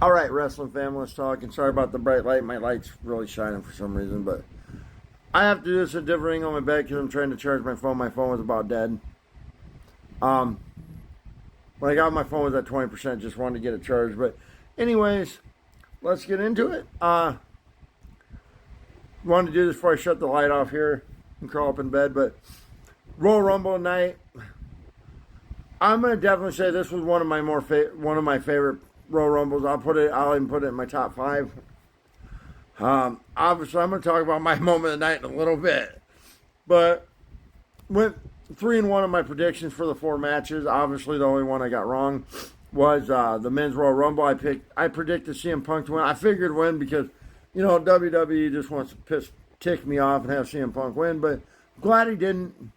All right, wrestling fan, let's talk. And sorry about the bright light. My light's really shining for some reason, but I have to do this a different angle on my bed because I'm trying to charge my phone. My phone was about dead. Um, when I got my phone was at 20%. Just wanted to get it charged. But, anyways, let's get into it. Wanted to do this before I shut the light off here and crawl up in bed. But Royal Rumble night. I'm gonna definitely say this was one of my one of my favorite Royal Rumbles. I'll even put it in my top five. Obviously, I'm gonna talk about my moment of the night in a little bit, but went 3-1 on my predictions for the four matches. Obviously, the only one I got wrong was the men's Royal Rumble. I predicted CM Punk to win. I figured win because WWE just wants to tick me off and have CM Punk win, but I'm glad he didn't.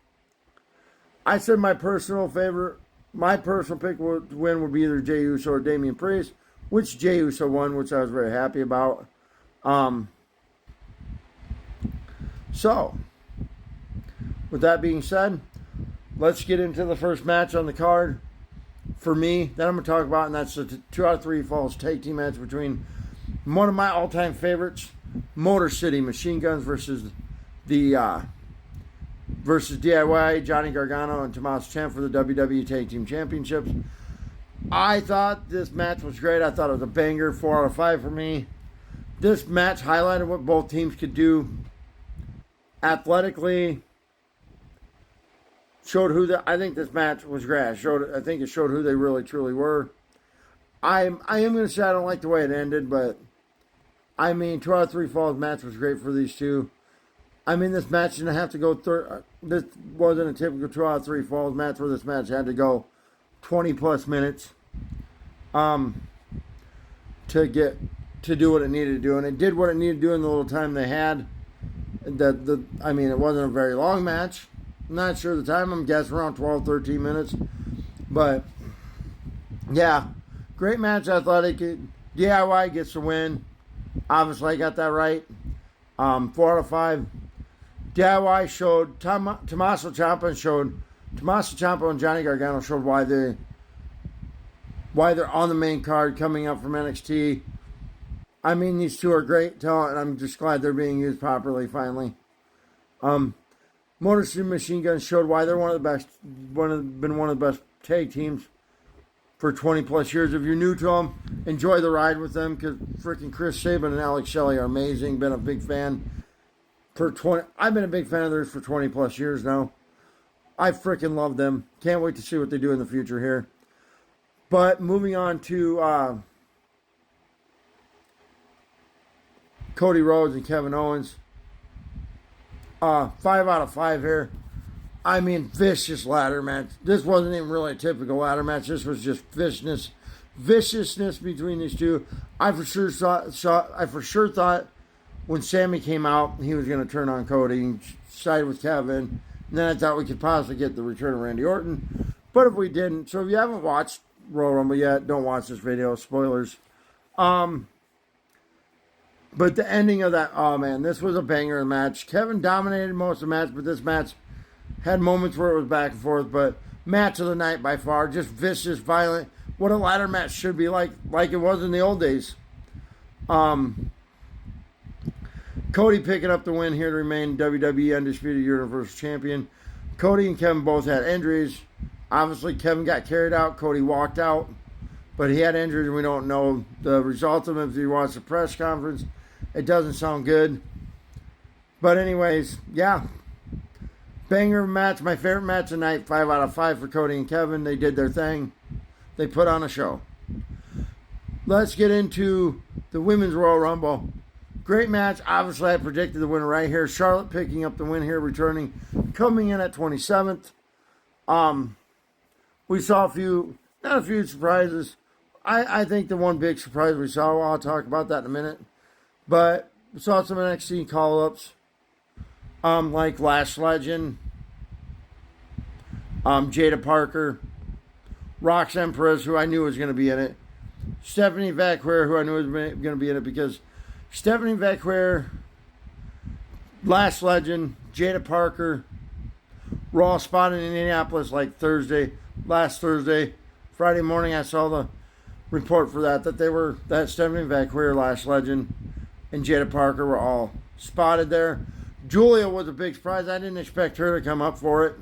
I said my personal pick to win would be either Jey Uso or Damian Priest, which Jey Uso won, which I was very happy about. So, with that being said, let's get into the first match on the card. For me, that I'm going to talk about, and that's the 2 out of 3 falls tag team match between one of my all-time favorites, Motor City Machine Guns versus DIY, Johnny Gargano and Tommaso Ciampa for the WWE Tag Team Championships. I thought this match was great. I thought it was a banger, 4 out of 5 for me. This match highlighted what both teams could do athletically. I think this match was great. I think it showed who they really truly were. I am going to say I don't like the way it ended, but 2 out of 3 falls match was great for these two. This match didn't have to go. This wasn't a typical 2 out of 3 falls match where this match had to go 20 plus minutes to do what it needed to do, and it did what it needed to do in the little time they had. It wasn't a very long match. I'm not sure the time. I'm guessing around 12, 13 minutes. But yeah, great match. Athletic. DIY gets the win. Obviously, I got that right. 4 out of 5. DIY showed Tommaso Ciampa and Johnny Gargano showed why they're on the main card coming up from NXT. These two are great talent, and I'm just glad they're being used properly finally. Motor City Machine Guns showed why they're one of the best tag teams for 20 plus years. If you're new to them, enjoy the ride with them because freaking Chris Sabin and Alex Shelley are amazing. Been a big fan. I've been a big fan of theirs for 20 plus years now. I freaking love them. Can't wait to see what they do in the future here. But moving on to Cody Rhodes and Kevin Owens. 5 out of 5 here. Vicious ladder match. This wasn't even really a typical ladder match. This was just viciousness between these two. I for sure thought when Sammy came out, he was going to turn on Cody and side with Kevin. And then I thought we could possibly get the return of Randy Orton. But if we didn't, so if you haven't watched Royal Rumble yet, don't watch this video. Spoilers. But the ending of that, this was a banger match. Kevin dominated most of the match, but this match had moments where it was back and forth. But match of the night by far. Just vicious, violent. What a ladder match should be like it was in the old days. Cody picking up the win here to remain WWE Undisputed Universal Champion. Cody and Kevin both had injuries. Obviously, Kevin got carried out. Cody walked out. But he had injuries, and we don't know the result of it. If he watched the press conference, it doesn't sound good. But anyways, yeah. Banger match. My favorite match tonight. 5 out of 5 for Cody and Kevin. They did their thing. They put on a show. Let's get into the Women's Royal Rumble. Great match. Obviously, I predicted the winner right here. Charlotte picking up the win here, returning, coming in at 27th. We saw not a few surprises. I think the one big surprise we saw, well, I'll talk about that in a minute. But we saw some NXT call-ups, like Lash Legend, Jada Parker, Roxanne Perez, who I knew was going to be in it, Stephanie Vaquer, who I knew was going to be in it because Stephanie Vaquer, Lash Legend, Jada Parker, Raw spot in Indianapolis like last Thursday. Friday morning I saw the report for that that Stephanie McMahon, Lash Legend, and Jada Parker were all spotted there. Julia was a big surprise. I didn't expect her to come up for it.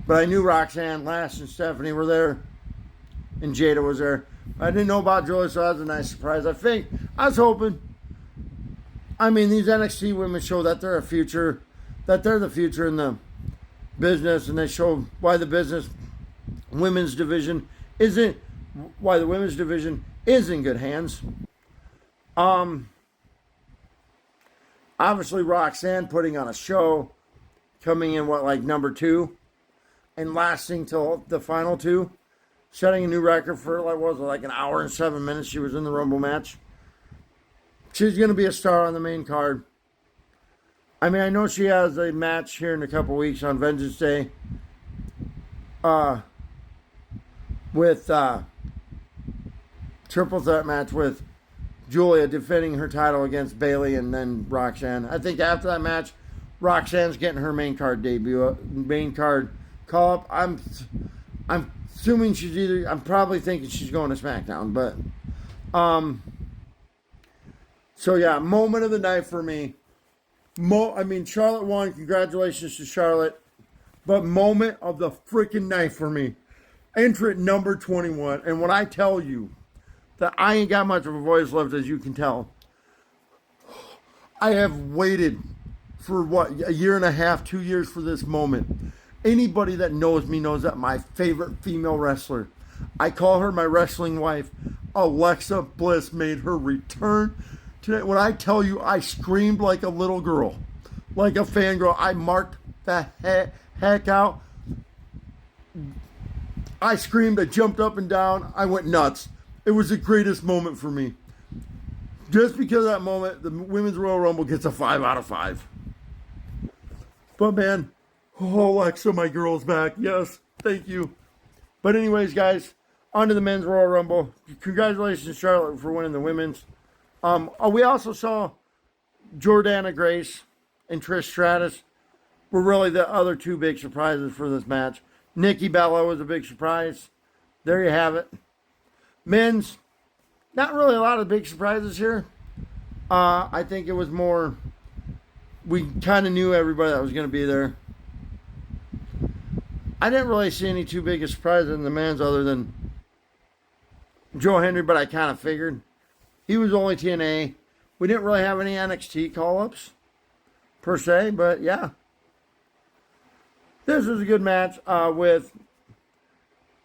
But I knew Roxanne, Lash, and Stephanie were there. And Jada was there. I didn't know about Julia, so that was a nice surprise. I was hoping. I mean, these NXT women show that they're the future in the business, and they show why the women's division is in good hands. Obviously Roxanne putting on a show, coming in number 2, and lasting till the final 2, setting a new record for an hour and 7 minutes. She was in the Rumble match. She's going to be a star on the main card. I mean, I know she has a match here in a couple weeks on Vengeance Day. With triple threat match with Julia defending her title against Bayley and then Roxanne. I think after that match, Roxanne's getting her main card debut, main card call up. I'm assuming I'm probably thinking she's going to SmackDown, but so yeah, moment of the night for me. Charlotte won. Congratulations to Charlotte. But moment of the freaking night for me. Entrant number 21. And when I tell you that I ain't got much of a voice left, as you can tell, I have waited for a year and a half, 2 years for this moment. Anybody that knows me knows that my favorite female wrestler, I call her my wrestling wife, Alexa Bliss, made her return today. When I tell you I screamed like a little girl, like a fangirl, I marked the heck out. I screamed, I jumped up and down, I went nuts. It was the greatest moment for me. Just because of that moment, the Women's Royal Rumble gets a 5 out of 5. But man, Alexa, my girl's back. Yes, thank you. But anyways, guys, on to the Men's Royal Rumble. Congratulations, Charlotte, for winning the women's. We also saw Jordana Grace and Trish Stratus were really the other two big surprises for this match. Nikki Bella was a big surprise. There you have it. Men's, not really a lot of big surprises here. I think it was more, we kind of knew everybody that was going to be there. I didn't really see any too big a surprises in the men's other than Joe Hendry, but I kind of figured. He was only TNA. We didn't really have any NXT call-ups, per se, but yeah. This was a good match with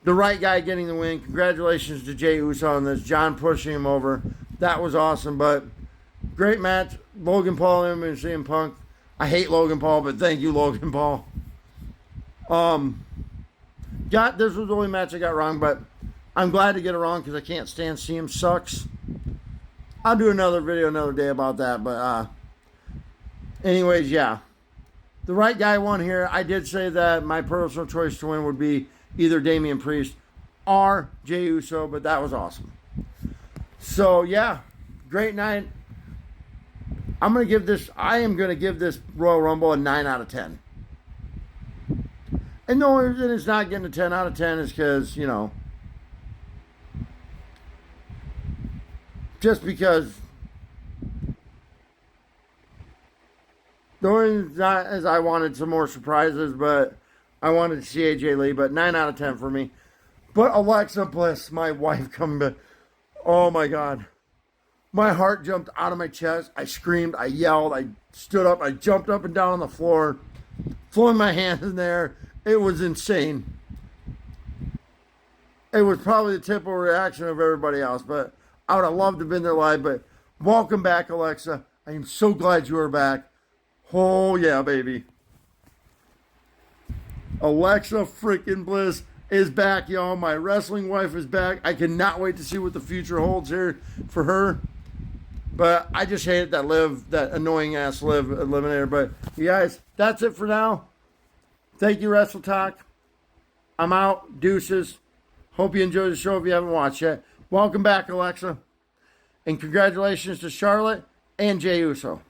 the right guy getting the win. Congratulations to Jey Uso on this. John pushing him over. That was awesome, but great match. Logan Paul and CM Punk. I hate Logan Paul, but thank you, Logan Paul. This was the only match I got wrong, but I'm glad to get it wrong because I can't stand CM sucks. I'll do another video another day about that, but anyways, yeah. The right guy won here. I did say that my personal choice to win would be either Damian Priest or Jey Uso, but that was awesome. So, yeah, great night. I am going to give this Royal Rumble a 9 out of 10. And the only reason it's not getting a 10 out of 10 is because, just because the only reason not as I wanted some more surprises, but I wanted to see AJ Lee, but 9 out of 10 for me. But Alexa Bliss, my wife, coming back. Oh my God. My heart jumped out of my chest. I screamed, I yelled, I stood up, I jumped up and down on the floor, throwing my hands in there. It was insane. It was probably the typical reaction of everybody else, but I would have loved to have been there live. But welcome back, Alexa. I am so glad you are back. Oh, yeah, baby. Alexa freaking Bliss is back, y'all. My wrestling wife is back. I cannot wait to see what the future holds here for her. But I just hated that annoying-ass Liv eliminator. But, you guys, that's it for now. Thank you, Wrestle Talk. I'm out. Deuces. Hope you enjoyed the show if you haven't watched yet. Welcome back, Alexa. And congratulations to Charlotte and Jey Uso.